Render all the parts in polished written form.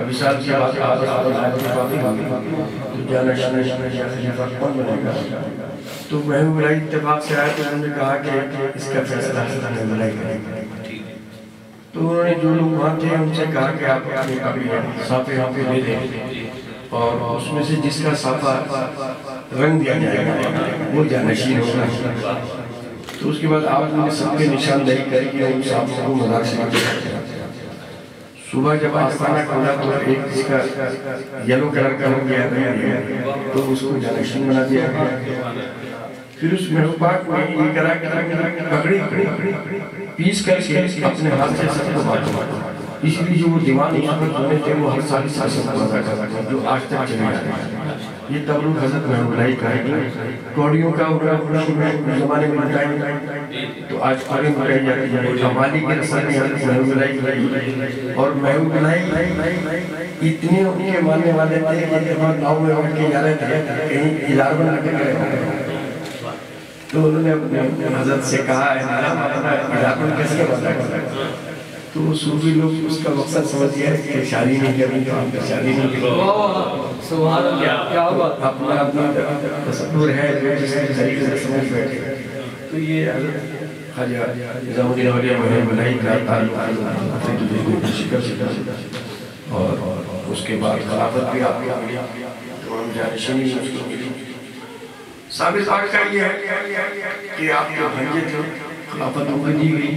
ابھی سال کے بعد خلیفہ کون بنے گا؟ تو محبوب الہی اتفاق سے آئے تو انہوں نے کہا کہ اس کا فیصلہ محبوب الہی کرے گا۔ تو انہوں نے جو لوگ وہاں تھے ان سے کہا کہ آپ اپنے کبھی صافے یہاں پہ دے دیں اور اس میں سے جس کا صافہ رنگ دیا جائے گا وہ جانشین ہوگا۔ تو اس کے بعد آپ نے سب کے نشاندہی کری کہ ان صافوں کو مزار سے نکل۔ صبح جب آستانہ کھولا تو ایک جس کا یلو کلر کا ہو گیا تو اس کو جانشین بنا دیا گیا۔ پھر اس محبوب پاک میں یہ کرا کہ پکڑی پیس کر کے اپنے ہاتھ سے سب کو بانٹا۔ اس لیے جو وہ دیوان عبادت ہونے تھے وہ ہر سال سب کو مزا کرتا ہے جو آج تک چلے آتے ہیں۔ یہ تبرک حضرت محبوب الہی کا ہے۔ کوڑیوں کا زمانے میں بتائیں تو آج کوڑی بتائی جاتی ہے۔ کمالی کے رسل میں حضرت محبوب الہی اور محبوب الہی اتنے ان کے ماننے والے تھے کہ اتفاق ناؤ میں اٹھ کے جا رہے تھے کہیں ادار بنا کے گئے ہوں۔ تو انہوں نے اپنے حضرت سے کہا ہے اپنا ادار بنا کیسے بتا کرتا۔ تو صوفی لوگ اس کا مقصد سمجھ گیا کہ شادی نہیں کرنی تو ہم پر شادی نہیں کرنی۔ سبحان اللہ، کیا بات! اپنا تصور ہے جو جس کے طریقے سے سمجھ بیٹھے۔ تو یہ خواجہ نظام الدین اولیاء محبوب الہی کا تعلق شکر اور اس کے بعد خلافت بھی آپ کو ملی تو ہم جانشینی اس کو ملی۔ ثابت بات کا یہ ہے کہ آپ کے بھنجے تھے خلافت کو دی گئی،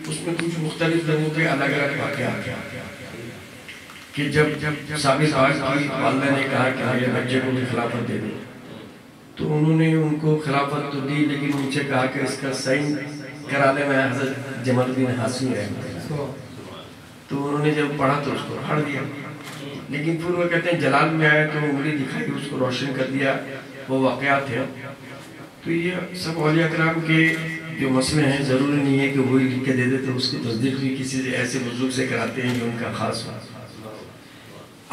اس میں کچھ مختلف لوگوں کے الگ الگ واقعات ہیں کہ جب ثابت بات کی والدہ نے کہا کہ میرے بچے کو بھی خلافت دے دو تو انہوں نے ان کو خلافت تو دی لیکن ان سے کہا کہ اس کا سائن کرا دے میں حضرت جمال الدین ہاشمی رحمۃ اللہ۔ تو انہوں نے جب پڑھا تو اس کو ہڑ دیا، لیکن پھر وہ کہتے ہیں جلال میں آئے تو انگلی دکھائی اس کو روشن کر دیا، وہ واقعات ہیں۔ تو یہ سب اولیاء کرام کے جو مسئلے ہیں ضروری نہیں ہے کہ وہی لکھ کے دے دیتے، اس کی تصدیق بھی کسی ایسے بزرگ سے کراتے ہیں جو ان کا خاص ہو۔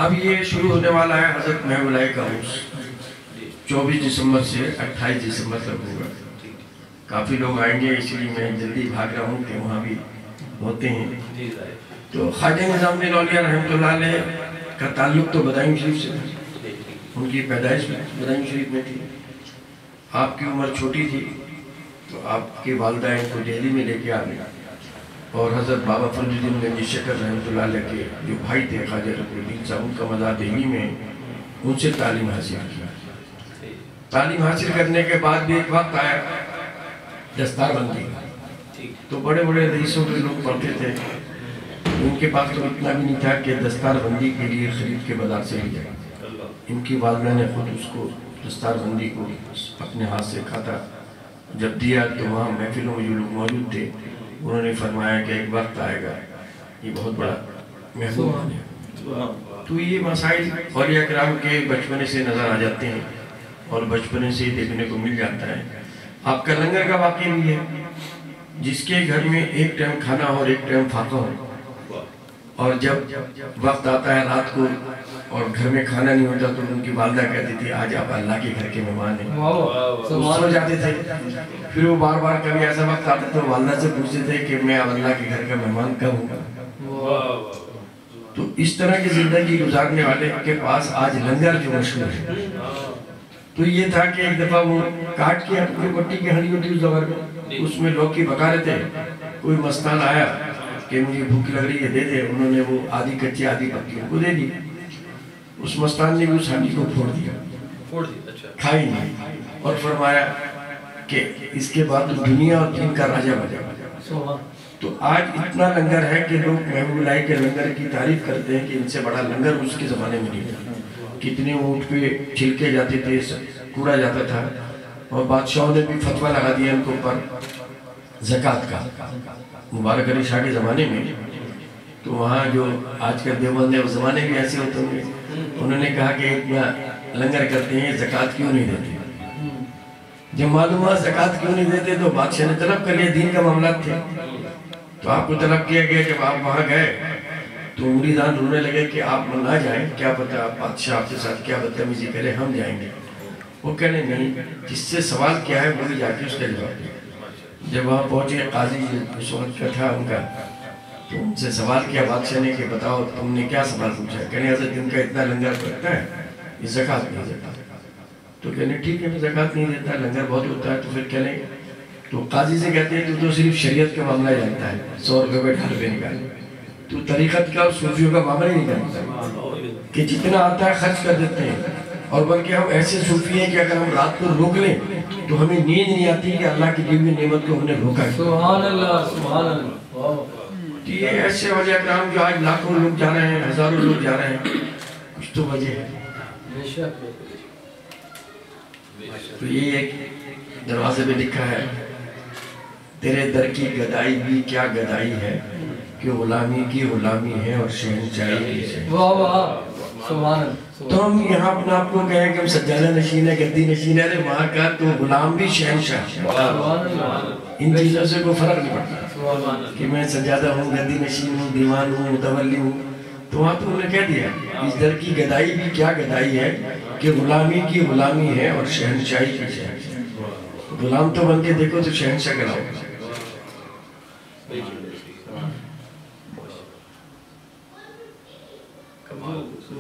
اب یہ شروع ہونے والا ہے حضرت محبوب الہی کا عرس 24 دسمبر سے 28 دسمبر تک ہوگا۔ کافی لوگ آئیں گے اس لیے میں جلدی بھاگ رہا ہوں کہ وہاں بھی ہوتے ہیں۔ تو خواجہ نظام الدین اولیاء رحمۃ اللہ علیہ کا تعلق تو بدائم شریف سے تھا، ان کی پیدائش بدائم شریف میں تھی۔ آپ کی عمر چھوٹی تھی تو آپ کے والدہ ان کو دہلی میں لے کے آ گئے اور حضرت بابا فرید الدین گنجی شکر رحمۃ اللہ علیہ کے جو بھائی تھے خواجہ رفیع الدین صاحب، ان کا مزار دہلی میں، ان سے تعلیم حاصل کی۔ تعلیم حاصل کرنے کے بعد بھی ایک وقت آیا دستار بندی، تو بڑے بڑے رئیسوں کے لوگ پڑھتے تھے، ان کے پاس تو اتنا بھی نہیں تھا کہ دستار بندی کے لیے خرید کے بازار سے لے جائے۔ ان کی والدہ نے خود اس کو دستار بندی کو اپنے ہاتھ سے کھاتا جب دیا تو وہاں محفلوں میں جو لوگ موجود تھے انہوں نے فرمایا کہ ایک وقت آئے گا یہ بہت بڑا محبوب ہے۔ تو یہ مسائل اولیاء کرام کے بچپنے سے نظر آ جاتے ہیں اور بچپنے سے دیکھنے کو مل جاتا ہے۔ آپ کا لنگر کا واقعہ بھی ہے، جس کے گھر میں ایک ٹائم کھانا اور ایک ٹائم فاقہ ہو، اور جب وقت آتا ہے رات کو اور گھر میں کھانا نہیں ہوتا تو ان کی والدہ کہتی تھی آج آپ اللہ کے گھر کے مہمان ہیں، وہ سو جاتے تھے۔ پھر وہ بار بار کبھی ایسا وقت آتا تو والدہ سے پوچھتے تھے کہ میں اب اللہ کے گھر کا مہمان کب ہوں۔ تو اس طرح کی زندگی گزارنے والے کے پاس آج لنگر جو مشہور ہے، تو یہ تھا کہ ایک دفعہ وہ کاٹ کے اپنی مٹی کی ہنڈی ہوتی اس زمانے میں، اس میں لوگ کی پکا رہے تھے، کوئی مستان آیا کہ مجھے بھوک لگ رہی ہے دے دے، انہوں نے وہ آدھی کچی آدھی پکی ان کو دے دی۔ اس مستان نے بھی اس ہنڈی کو پھوڑ دیا، کھائی نہیں، اور فرمایا کہ اس کے بعد دنیا اور دین کا راجہ بنے۔ تو آج اتنا لنگر ہے کہ لوگ محبوب الہی کے لنگر کی تعریف کرتے ہیں کہ ان سے بڑا لنگر اس کے زمانے میں نہیں تھا۔ کتنے اونٹ پہ چھلکے جاتے تھے، کوڑا جاتا تھا، اور بادشاہوں نے بھی فتویٰ لگا دیا ان کو اوپر زکوٰۃ کا، مبارک علی شاہ کے زمانے میں۔ تو وہاں جو آج کل دیوبند ہے اس زمانے بھی ایسے ہوتے ہوں گے، انہوں نے کہا کہ اتنا لنگر کرتے ہیں زکوٰۃ کیوں نہیں دیتے؟ جب معلوم ہوا زکوٰۃ کیوں نہیں دیتے تو بادشاہ نے طلب کر لیا، دین کا معاملات تھے تو آپ کو طلب کیا گیا۔ جب آپ وہاں گئے تو مریدان رونے لگے کہ آپ نہ جائیں، کیا پتہ آپ بادشاہ آپ کے ساتھ کیا بدتمیزی کرے، ہم جائیں گے۔ وہ کہنے نہیں، جس سے سوال کیا ہے وہی جا کے اس کا جواب دیا۔ جب وہاں پہنچے قاضی اس وقت کا تھا ان کا، تو ان سے سوال کیا بادشاہ نے کہ بتاؤ تم نے کیا سوال پوچھا ہے؟ کہنے حضرت ان کا اتنا لنگر کرتا ہے یہ زکوٰۃ نہیں دیتا. تو کہنے ٹھیک ہے میں زکوٰۃ نہیں دیتا, لنگر بہت ہوتا ہے. تو پھر کہنے تو قاضی سے کہتے ہیں تو صرف شریعت کا معاملہ ہی جانتا ہے, 100 روپے پہ 18 روپے نکالے. تو طریقت کا اور صوفیوں کا معاملہ ہی نہیں جانتا کہ جتنا آتا ہے خرچ کر دیتے ہیں. اور بلکہ ہم ایسے صوفی ہیں کہ اگر ہم رات کو روک لیں تو ہمیں نیند نہیں آتی کہ اللہ کی دی ہوئی نعمت کو ہم نے روکا ہے. سبحان اللہ سبحان اللہ. یہ ایسے وجہ اکرام جو آج لاکھوں لوگ جا رہے ہیں, ہزاروں لوگ جا رہے ہیں, کچھ تو وجہ ہے. تو یہ ایک دروازے پہ لکھا ہے تیرے در کی گدائی بھی کیا گدائی ہے کہ غلامی کی غلامی ہے اور شہنشاہی کی ہے. واہ واہ سبحان اللہ. تو ہم یہاں اپنے آپ کو کہیں کہ ہم سجادہ نشین ہے, گدی نشین ہے, وہاں کا تو غلام بھی شہنشاہ. ان چیزوں سے کوئی فرق نہیں پڑتا کہ میں سجادہ ہوں, گدی نشین ہوں, دیوان ہوں, متولی ہوں. تو وہاں تو انہوں نے کہہ دیا اس در کی گدائی بھی کیا گدائی ہے کہ غلامی کی غلامی ہے اور شہنشاہی کی شہنشاہی. غلام تو بن کے دیکھو تو شہنشاہ کہلاؤ.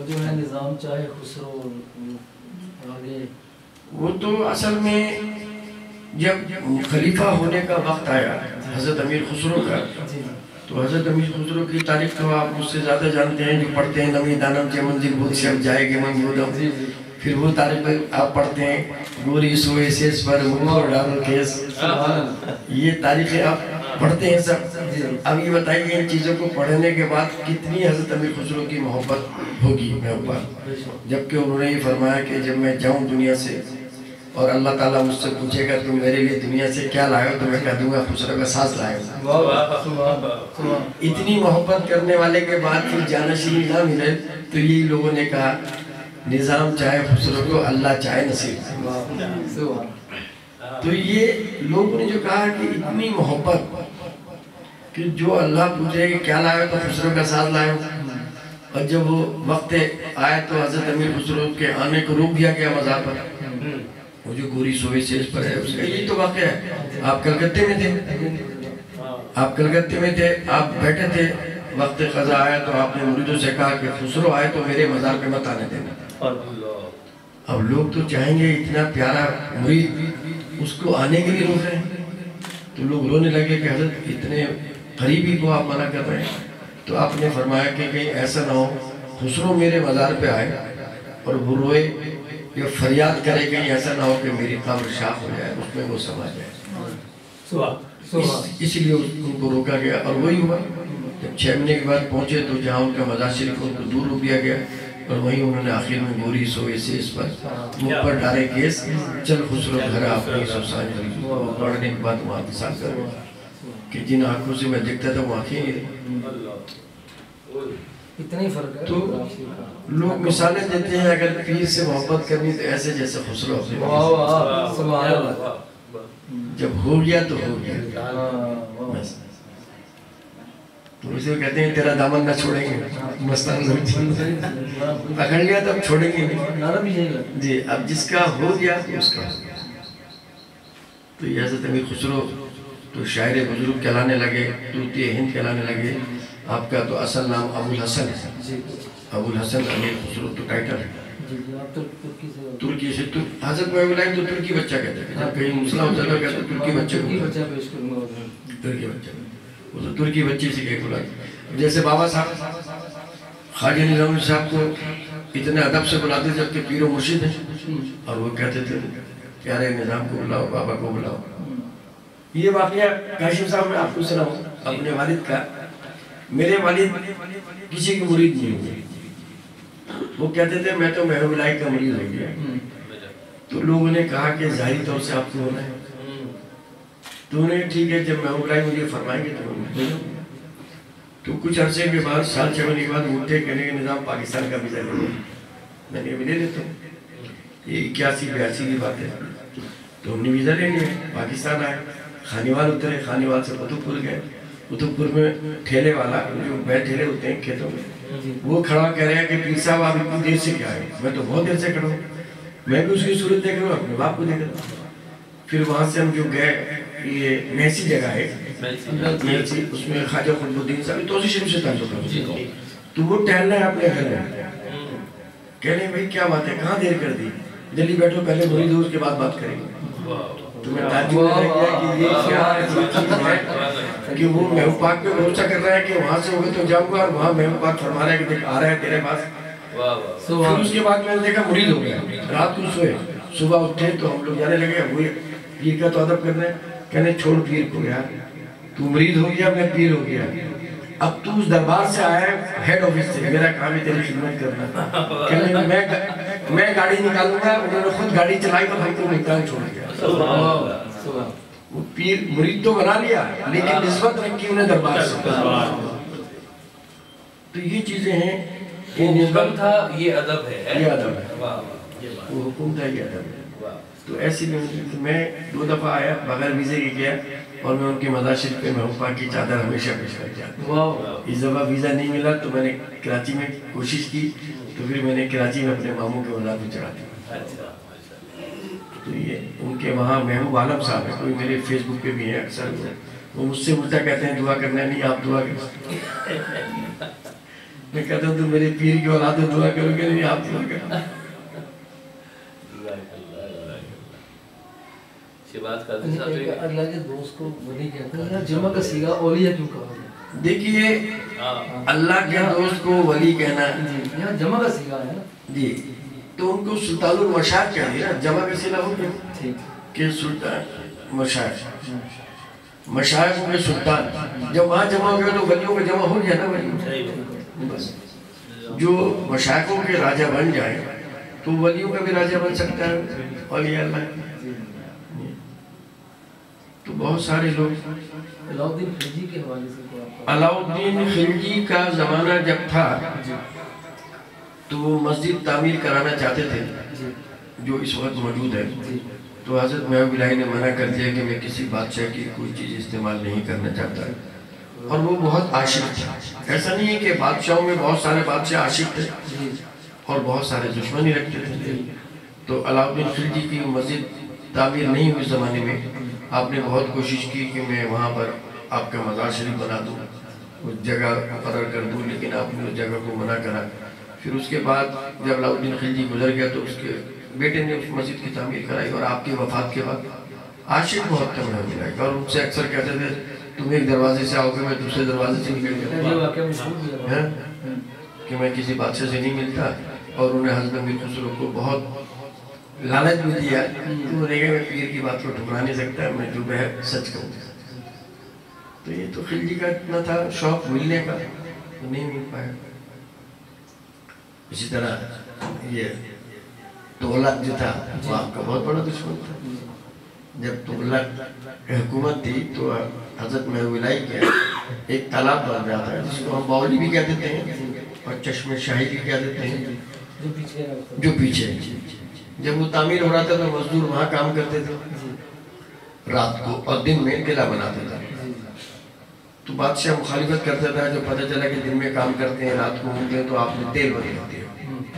جو ہے نظام چاہے خسرو آگے وہ تو اصل میں جب خلیفہ ہونے کا وقت آیا حضرت امیر خسرو کا, تو حضرت امیر خسرو کی تاریخ تو آپ مجھ سے زیادہ جانتے ہیں, جو پڑھتے ہیں نمی دانم چے منزل بود شب جائے گے من بودم. پھر وہ تاریخ آپ پڑھتے ہیں گوری سوئے سیس پر مور ڈارو کیس, یہ تاریخیں آپ پڑھتے ہیں سب. اب یہ بتائیے ان چیزوں کو پڑھنے کے بعد کتنی حضرت امیر خسرو کی محبت ہوگی میں اوپر, جبکہ انہوں نے یہ فرمایا کہ جب میں جاؤں دنیا سے اور اللہ تعالیٰ مجھ سے پوچھے گا تم میرے لیے دنیا سے کیا لائے ہو, تو میں کہہ دوں گا خسرو کا ساز لائے ہو. اتنی محبت کرنے والے کے بعد پھر جانشینی نہ ملے تو یہی لوگوں نے کہا نظام چاہے خسرو کو, اللہ چاہے نصیب. تو یہ لوگوں نے جو کہا کہ اتنی محبت کہ جو اللہ پوچھے کہ کیا لائے ہو تو خسرو کا ساز لائے ہو. اور جب وہ وقت آئے تو حضرت امیر خسرو کے آنے کو روک دیا گیا مزار پر. وہ جو گوری سوئی سیز پر ہے اس کا یہی تو واقعہ ہے. آپ کلکتے میں تھے, آپ بیٹھے تھے, وقت قضا آیا تو آپ نے مریدوں سے کہا کہ خسرو آئے تو میرے مزار پہ مت آنے دینا. اب لوگ تو چاہیں گے اتنا پیارا مرید اس کو آنے کے لیے روک رہے ہیں, تو لوگ رونے لگے کہ حضرت اتنے قریبی کو آپ منع کر رہے ہیں. تو آپ نے فرمایا کہ کہیں ایسا نہ ہو خسرو میرے مزار پہ آئے اور وہ روئے یا فریاد کرے, کہیں ایسا نہ ہو کہ میری قبر شاخ ہو جائے, اس میں وہ سما جائے. اس لیے ان کو روکا گیا. اور وہی ہوا جب 6 مہینے کے بعد پہنچے تو جہاں ان کا مزار شریف ان کو دور روک دیا گیا, اور وہیں انہوں نے آخر میں گوری سوئے سے اس پر منہ پر ڈالے کیس, چل خسرو گھر اپنی سوسان جلی. وہ پڑھنے کے بعد وہاں مثال کر گیا کہ جن آنکھوں سے میں دیکھتا تھا وہ آنکھیں نہیں رہی. اتنی فرق ہے. تو لوگ مثالیں دیتے ہیں اگر پیر سے محبت کرنی تو ایسے جیسے خسرو اپنے سبحان اللہ. جب ہو گیا تو ہو گیا. تو اسے کہتے ہیں تیرا دامن نہ چھوڑیں گے, مستان پکڑ لیا تب چھوڑیں گے نہیں. جی اب جس کا ہو گیا تو اس کا. تو یہ حضرت امیر خسرو تو شاعر بزرگ کہلانے لگے, طوطی ہند کہلانے لگے. آپ کا تو اصل نام ابو الحسن ہے, ابو الحسن امیر خسرو تو ٹائٹل ہے. ترکی سے حضرت محمد علیہ تو ترکی بچہ کہتے ہیں, جب کہیں مسلم ہوتا ہے کہتے ہیں ترکی بچہ کو, ترکی بچہ وہ تو ترکی بچے سے کہیں بلا. جیسے بابا صاحب خواجہ نظام صاحب کو اتنے ادب سے بلاتے جبکہ پیر و مرشد ہیں, اور وہ کہتے تھے پیارے نظام کو بلاؤ, بابا کو بلاؤ. یہ واقعہ کاشم صاحب میں آپ کو سناؤں اپنے والد کا. میرے والد کسی کی مرید نہیں ہوئے, وہ کہتے تھے میں تو محبوب اللہ کا مرید ہو گیا. تو لوگوں نے کہا کہ ظاہری طور سے آپ کو ہونا ہے. تو انہیں ٹھیک ہے جب محبوب اللہ مجھے فرمائیں گے تو تو کچھ عرصے کے بعد سال 6 مہینے کے بعد اٹھے کہنے کے نظام پاکستان کا ویزا لے. میں نے لے لیتا ہوں, یہ 81-82 کی بات ہے. تو ہم نے ویزا لے لیا, پاکستان آئے, خانیوال اترے, خانیوال سے قطب پور گئے. قطب پور میں ٹھیلے والا جو بیٹھ ٹھیلے ہوتے ہیں کھیتوں میں, وہ کھڑا کہہ رہے ہیں کہ پیر صاحب آپ اتنی دیر سے کیا ہے. میں تو بہت دیر سے کھڑا ہوں, میں بھی اس کی صورت دیکھ رہا ہوں, اپنے باپ کو دیکھ رہا ہوں. پھر وہاں سے ہم جو گئے, یہ میسی جگہ ہے, میلسی اس میں خواجہ قطب الدین صاحب توسیع شریف سے تعلق ہے، تو وہ ٹہل رہے ہیں اپنے گھر میں، کہہ رہے ہیں بھائی کیا بات ہے کہاں دیر کر دی، جلدی بیٹھو پہلے مرید ہو اس کے بعد بات کریں گے۔ تمہیں تعجب رہ گیا کہ یہ کیا چیز ہے کہ وہ محبوب پاک پہ بھروسہ کر رہا ہے کہ وہاں سے ہوگے تو جاؤں گا، اور وہاں محبوب پاک فرما رہا ہے کہ دیکھ آ رہا ہے تیرے پاس۔ پھر اس کے بعد میں نے دیکھا مرید ہو گیا، رات کو سوئے، صبح اٹھے تو ہم لوگ جانے لگے وہ پیر کا تو ادب کرنے، کہنے چھوڑ پیر کو یار، تو مرید ہو گیا میں پیر ہو گیا، اب تو اس دربار سے آیا ہے ہیڈ آفس سے، میرا کام ہے تیری خدمت کرنا، کہنے میں گاڑی نکالوں گا، انہوں نے خود گاڑی چلائی تو ہم کو ملتان چھوڑ گیا۔ وہ پیر مرید تو بنا لیا لیکن نسبت رکھی انہیں دربار سے۔ تو یہ چیزیں ہیں، یہ نسبت تھا، یہ ادب ہے، یہ ادب ہے، وہ حکم تھا، یہ ادب ہے۔ تو ایسی میں 2 دفعہ آیا بغیر ویزے کے گیا، اور میں ان کی مزار شریف پہ محبوب پاک کی چادر ہمیشہ پیش کر جاتا۔ اس دفعہ ویزا نہیں ملا تو میں نے کراچی میں کوشش کی، تو پھر میں نے کراچی میں اپنے ماموں کے مزار پہ چڑھا دیا۔ تو یہ ان کے وہاں محبوب عالم صاحب ہے، کوئی میرے فیس بک پہ بھی ہے، اکثر وہ مجھ سے الٹا کہتے ہیں دعا کرنا نہیں، آپ دعا کریں۔ میں کہتا ہوں تو میرے پیر کی اولاد دعا کرو گے نہیں، آپ دعا کریں۔ اللہ کے دوست کو ولی کہتے ہیں، جمع کا سیغہ اولیاء کیوں کہا ہے؟ دیکھیے اللہ کے دوست کو ولی کہنا، یہاں جمع کا سیغہ ہے نا جی، تو ان کو سلطان المشاہد کہہ دیا، جمع کا سیغہ ہو گیا کہ سلطان مشاہد، مشاہد ہو گئے سلطان، جب وہاں جمع ہو گیا تو ولیوں کا جمع ہو گیا نا ولی، بس جو مشاہدوں کے راجہ بن جائیں تو ولیوں کا بھی راجہ بن سکتا ہے اولیاء اللہ۔ تو بہت سارے لوگ علاؤالدین خلجی کے حوالے سے علاؤالدین خلجی کا زمانہ جب تھا تو وہ مسجد تعمیر کرانا چاہتے تھے جو اس وقت موجود ہے، تو حضرت محبوب الہی نے منع کر دیا کہ میں کسی بادشاہ کی کوئی چیز استعمال نہیں کرنا چاہتا، اور وہ بہت عاشق تھا۔ ایسا نہیں ہے کہ بادشاہوں میں بہت سارے بادشاہ عاشق تھے اور بہت سارے دشمنی رکھتے تھے، تو علاؤالدین خلجی کی مسجد تعمیر نہیں ہوئی زمانے میں آپ نے بہت کوشش کی کہ میں وہاں پر آپ کا مزار شریف بنا دوں، اس جگہ مقرر کر دوں، لیکن آپ نے اس جگہ کو منع کرا۔ پھر اس کے بعد جب علاؤالدین خلجی گزر گیا تو اس کے بیٹے نے اس مسجد کی تعمیر کرائی، اور آپ کی وفات کے بعد عاشق بہت تھے محبوب الہی، اور ان سے اکثر کہتے تھے تم ایک دروازے سے آؤ گے میں دوسرے دروازے سے نکل گیا، کہ میں کسی بادشاہ سے نہیں ملتا، اور انہیں حضرت امیر خسرو کو بہت لالچ بھی دیا، تو دیکھا میں پیر کی بات کو ٹھکرا نہیں سکتا، میں جو ہے سچ کہوں۔ تو یہ تو خلجی کا اتنا تھا شوق ملنے کا، تو نہیں مل پایا۔ اسی طرح یہ تغلق جو تھا وہ آپ کا بہت بڑا دشمن تھا۔ جب تغلق حکومت تھی تو حضرت محبوب الہی کے ایک تالاب بن رہا تھا جس کو ہم باولی بھی کہہ دیتے ہیں اور چشمہ شاہی بھی کہہ دیتے ہیں، جو پیچھے جب وہ تعمیر ہو رہا تھا تو مزدور وہاں کام کرتے تھے رات کو، اور دن میں قلعہ بناتے تھے، تو بادشاہ مخالفت کرتا تھا۔ جب پتہ چلا کہ دن میں کام کرتے ہیں رات کو ہوتے ہیں تو آپ نے تیل بند کر دیا،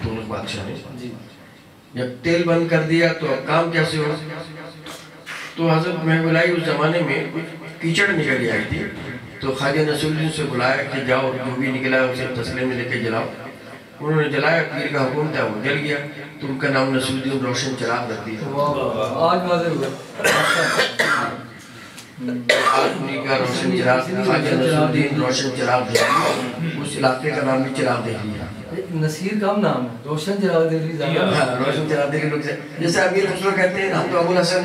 تو بادشاہ نے جب تیل بند کر دیا تو اب کام کیسے ہو؟ تو حضرت محبوب الہی اس زمانے میں کیچڑ نکل آئی تھی، تو خواجہ نصیر الدین سے بلایا کہ جاؤ جو بھی نکلا ہے اسے تسلے میں لے کے جلاؤ۔ انہوں نے جلایا، پیر کا حکم تھا وہ جل گیا، تو ان کا نام نصیر الدین روشن چراغ رکھ دیا۔ آج واضح ہوا آج انہی کا روشن چراغ، خواجہ نصیر الدین روشن چراغ دہلی، اس علاقے کا نام بھی چراغ دہلی ہے۔ نصیر کا نام ہے، روشن چراغ دہلی، روشن چراغ دہلی لوگ جیسے امیر خسرو کہتے ہیں ہم تو ابو الحسن،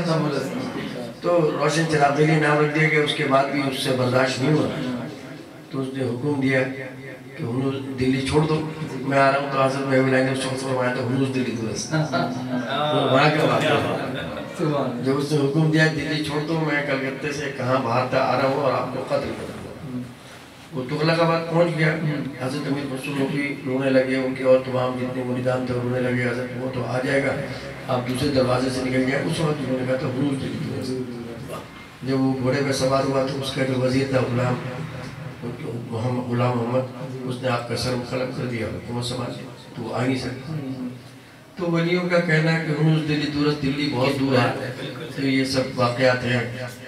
تو روشن چراغ دہلی نام رکھ دیا کہ اس کے بعد بھی اس سے برداشت نہیں ہوا، تو اس نے حکم دیا کہ ہنوز دلی چھوڑ دو، میں آ رہا ہوں۔ تو حضرت محبوب الہی نے اس وقت فرمایا تھا ہنوز دلی درست، وہاں کا واقعہ جب اس نے حکم دیا دلی چھوڑ دو، میں کلکتے سے کہاں باہر تھا آ رہا ہوں اور آپ کو قتل کر دوں۔ وہ تغلق آباد پہنچ گیا، حضرت امیر خسرو بھی رونے لگے، ان کے اور تمام جتنے مریدان تھے رونے لگے، حضرت وہ تو آ جائے گا، آپ دوسرے دروازے سے نکل جائے۔ اس وقت انہوں نے کہا تو ہنوز دلی درست۔ جب وہ گھوڑے پہ سوار ہوا تو اس کا جو وزیر تھا غلام محمد، اس نے آپ کا سر مقلم کر دیا، حکومت سنبھال لی، تو وہ آ نہیں سکتا۔ تو ولیوں کا کہنا ہے کہ ہنوز دلی درست، دلی بہت دور ہے، تو یہ سب واقعات ہیں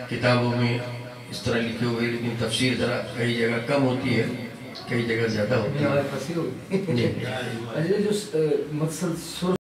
کتابوں میں اس طرح لکھے ہوئے، لیکن تفسیر ذرا کئی جگہ کم ہوتی ہے، کئی جگہ زیادہ ہوتی ہے. پھنسی ہوگی. جو مقصد